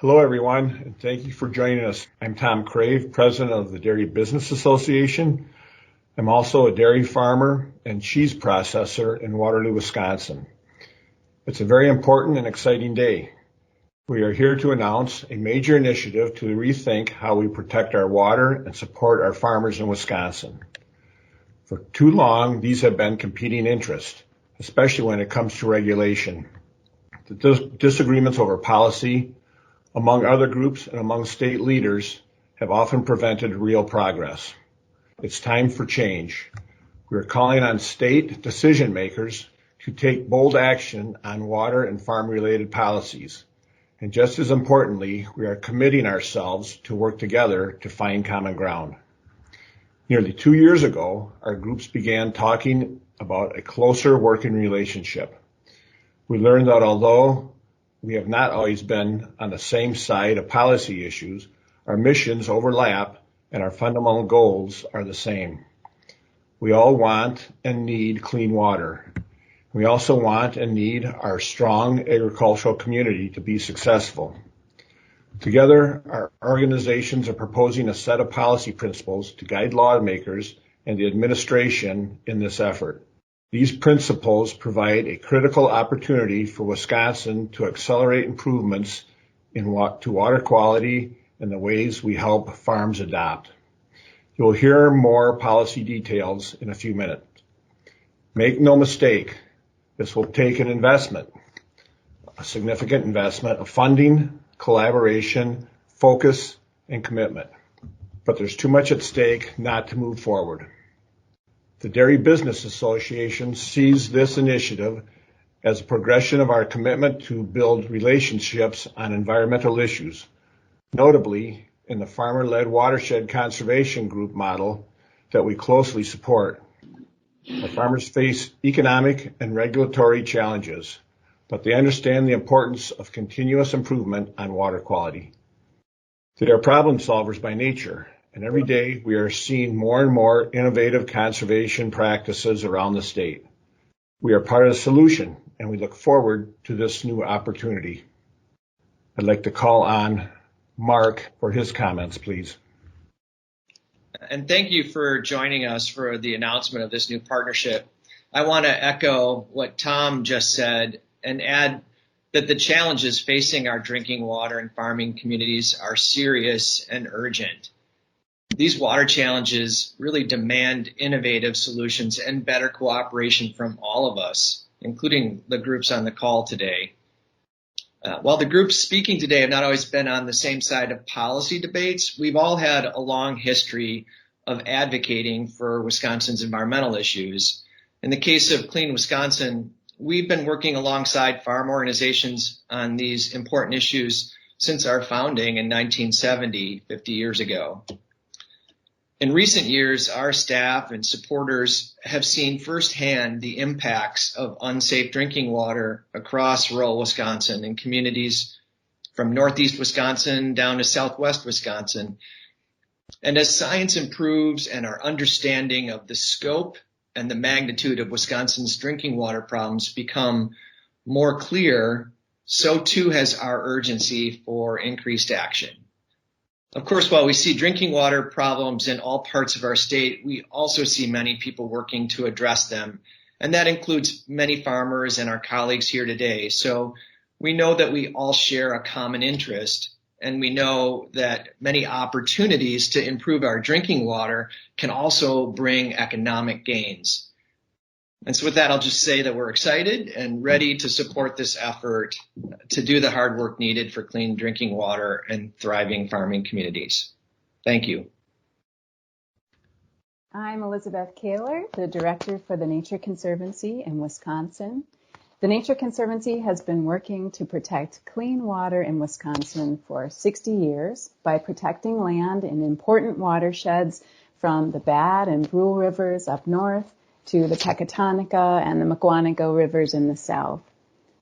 Hello, everyone, and thank you for joining us. I'm Tom Crave, president of the Dairy Business Association. I'm also a dairy farmer and cheese processor in Waterloo, Wisconsin. It's a very important and exciting day. We are here to announce a major initiative to rethink how we protect our water and support our farmers in Wisconsin. For too long, these have been competing interests, especially when it comes to regulation. The disagreements over policy among other groups and among state leaders have often prevented real progress. It's time for change. We are calling on state decision makers to take bold action on water and farm-related policies. And just as importantly, we are committing ourselves to work together to find common ground. Nearly 2 years ago, our groups began talking about a closer working relationship. We learned that although we have not always been on the same side of policy issues, our missions overlap and our fundamental goals are the same. We all want and need clean water. We also want and need our strong agricultural community to be successful. Together, our organizations are proposing a set of policy principles to guide lawmakers and the administration in this effort. These principles provide a critical opportunity for Wisconsin to accelerate improvements to water quality and the ways we help farms adopt. You will hear more policy details in a few minutes. Make no mistake, this will take an investment, a significant investment of funding, collaboration, focus, and commitment. But there's too much at stake not to move forward. The Dairy Business Association sees this initiative as a progression of our commitment to build relationships on environmental issues, notably in the farmer-led watershed conservation group model that we closely support. Our farmers face economic and regulatory challenges, but they understand the importance of continuous improvement on water quality. They are problem solvers by nature, and every day we are seeing more and more innovative conservation practices around the state. We are part of the solution, and we look forward to this new opportunity. I'd like to call on Mark for his comments, please. And thank you for joining us for the announcement of this new partnership. I want to echo what Tom just said and add that the challenges facing our drinking water and farming communities are serious and urgent. These water challenges really demand innovative solutions and better cooperation from all of us, including the groups on the call today. While the groups speaking today have not always been on the same side of policy debates, we've all had a long history of advocating for Wisconsin's environmental issues. In the case of Clean Wisconsin, we've been working alongside farm organizations on these important issues since our founding in 1970, 50 years ago. In recent years, our staff and supporters have seen firsthand the impacts of unsafe drinking water across rural Wisconsin in communities from northeast Wisconsin down to southwest Wisconsin. And as science improves and our understanding of the scope and the magnitude of Wisconsin's drinking water problems become more clear, so too has our urgency for increased action. Of course, while we see drinking water problems in all parts of our state, we also see many people working to address them. And that includes many farmers and our colleagues here today. So we know that we all share a common interest, and we know that many opportunities to improve our drinking water can also bring economic gains. And so with that, I'll just say that we're excited and ready to support this effort to do the hard work needed for clean drinking water and thriving farming communities. Thank you. I'm Elizabeth Kaler, the director for the Nature Conservancy in Wisconsin. The Nature Conservancy has been working to protect clean water in Wisconsin for 60 years by protecting land in important watersheds from the Bad and Brule rivers up north to the Pecatonica and the Mukwonago rivers in the south.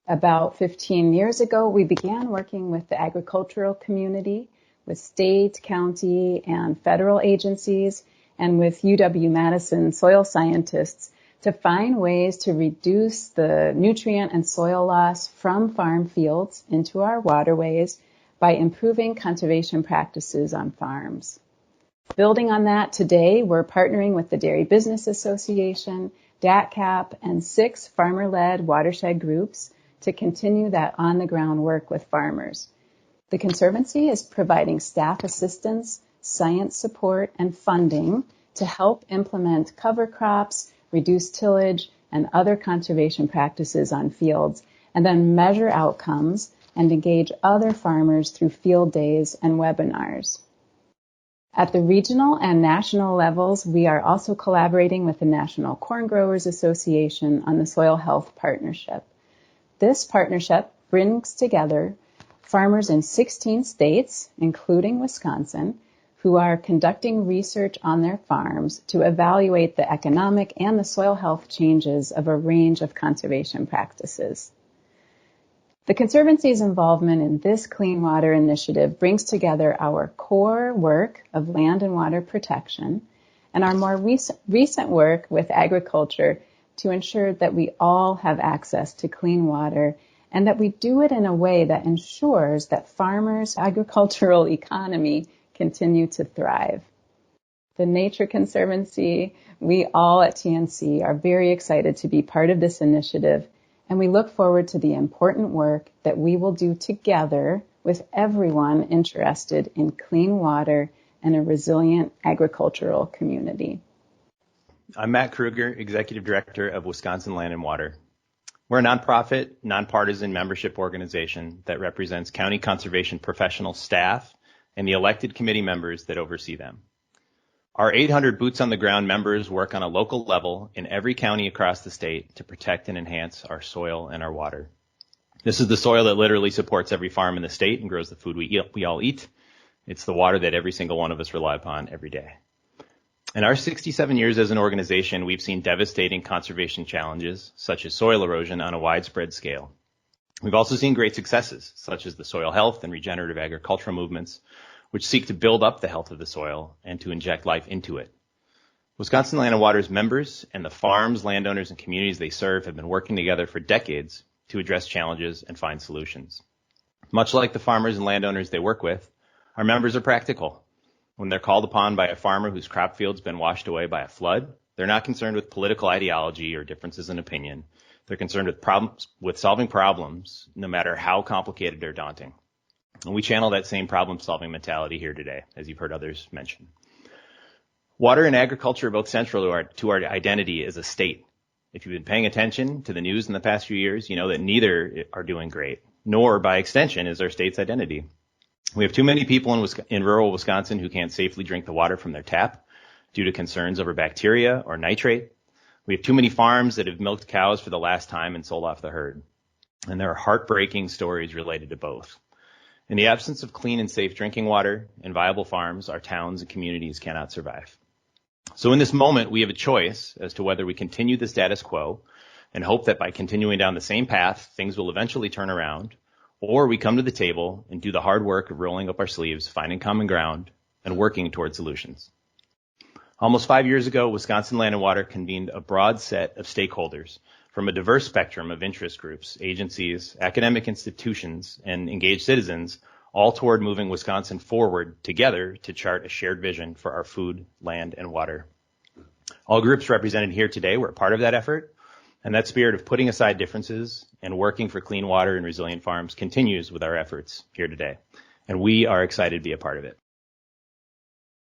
About 15 years ago, we began working with the agricultural community, with state, county, and federal agencies, and with UW-Madison soil scientists to find ways to reduce the nutrient and soil loss from farm fields into our waterways by improving conservation practices on farms. Building on that, today we're partnering with the Dairy Business Association, DATCAP, and 6 farmer-led watershed groups to continue that on-the-ground work with farmers. The Conservancy is providing staff assistance, science support, and funding to help implement cover crops, reduce tillage, and other conservation practices on fields, and then measure outcomes and engage other farmers through field days and webinars. At the regional and national levels, we are also collaborating with the National Corn Growers Association on the Soil Health Partnership. This partnership brings together farmers in 16 states, including Wisconsin, who are conducting research on their farms to evaluate the economic and the soil health changes of a range of conservation practices. The Conservancy's involvement in this clean water initiative brings together our core work of land and water protection and our more recent work with agriculture to ensure that we all have access to clean water and that we do it in a way that ensures that farmers' agricultural economy continue to thrive. The Nature Conservancy, we all at TNC are very excited to be part of this initiative, and we look forward to the important work that we will do together with everyone interested in clean water and a resilient agricultural community. I'm Matt Kruger, Executive Director of Wisconsin Land+. Water. We're a nonprofit, nonpartisan membership organization that represents county conservation professional staff and the elected committee members that oversee them. Our 800 boots-on-the-ground members work on a local level in every county across the state to protect and enhance our soil and our water. This is the soil that literally supports every farm in the state and grows the food we all eat. It's the water that every single one of us rely upon every day. In our 67 years as an organization, we've seen devastating conservation challenges, such as soil erosion on a widespread scale. We've also seen great successes, such as the soil health and regenerative agricultural movements, which seek to build up the health of the soil and to inject life into it. Wisconsin Land+' Water's members and the farms, landowners, and communities they serve have been working together for decades to address challenges and find solutions. Much like the farmers and landowners they work with, our members are practical. When they're called upon by a farmer whose crop field's been washed away by a flood, they're not concerned with political ideology or differences in opinion. They're concerned with solving problems, no matter how complicated or daunting. And we channel that same problem-solving mentality here today, as you've heard others mention. Water and agriculture are both central to our identity as a state. If you've been paying attention to the news in the past few years, you know that neither are doing great, nor by extension is our state's identity. We have too many people in rural Wisconsin who can't safely drink the water from their tap due to concerns over bacteria or nitrate. We have too many farms that have milked cows for the last time and sold off the herd. And there are heartbreaking stories related to both. In the absence of clean and safe drinking water and viable farms, our towns and communities cannot survive. So in this moment, we have a choice as to whether we continue the status quo and hope that by continuing down the same path, things will eventually turn around, or we come to the table and do the hard work of rolling up our sleeves, finding common ground, and working toward solutions. Almost 5 years ago, Wisconsin Land+' Water convened a broad set of stakeholders from a diverse spectrum of interest groups, agencies, academic institutions, and engaged citizens, all toward moving Wisconsin forward together to chart a shared vision for our food, land, and water. All groups represented here today were a part of that effort, and that spirit of putting aside differences and working for clean water and resilient farms continues with our efforts here today. And we are excited to be a part of it.